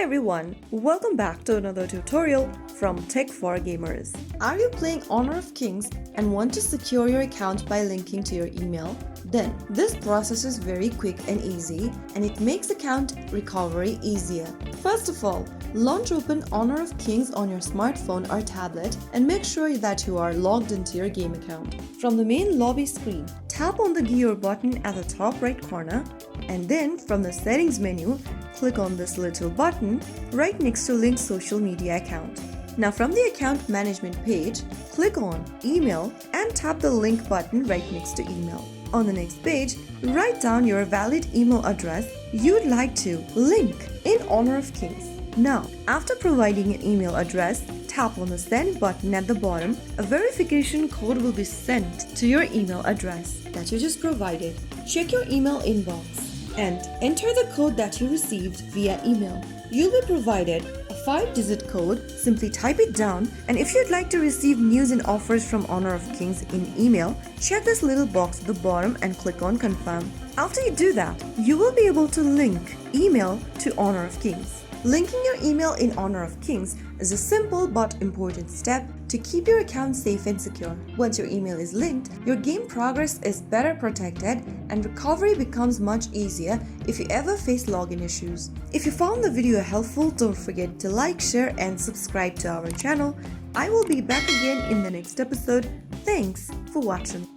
Hi everyone, welcome back to another tutorial from Tech for Gamers. Are you playing Honor of Kings and want to secure your account by linking to your email? Then this process is very quick and easy, and it makes account recovery easier. First of all, launch open Honor of Kings on your smartphone or tablet and make sure that you are logged into your game account. From the main lobby screen, tap on the gear button at the top right corner, and then from the settings menu, click on this little button right next to Link social media account. Now from the account management page, click on email and tap the link button right next to email. On the next page, write down your valid email address you'd like to link in Honor of Kings. Now, after providing an email address, tap on the send button at the bottom. A verification code will be sent to your email address that you just provided. Check your email inbox and enter the code that you received via email. You'll be provided a 5-digit code. Simply type it down, and if you'd like to receive news and offers from Honor of Kings in email, check this little box at the bottom and click on confirm. After you do that, you will be able to link email to Honor of Kings. Linking your email in Honor of Kings is a simple but important step to keep your account safe and secure. Once your email is linked, your game progress is better protected and recovery becomes much easier if you ever face login issues. If you found the video helpful, don't forget to like, share and subscribe to our channel. I will be back again in the next episode. Thanks for watching.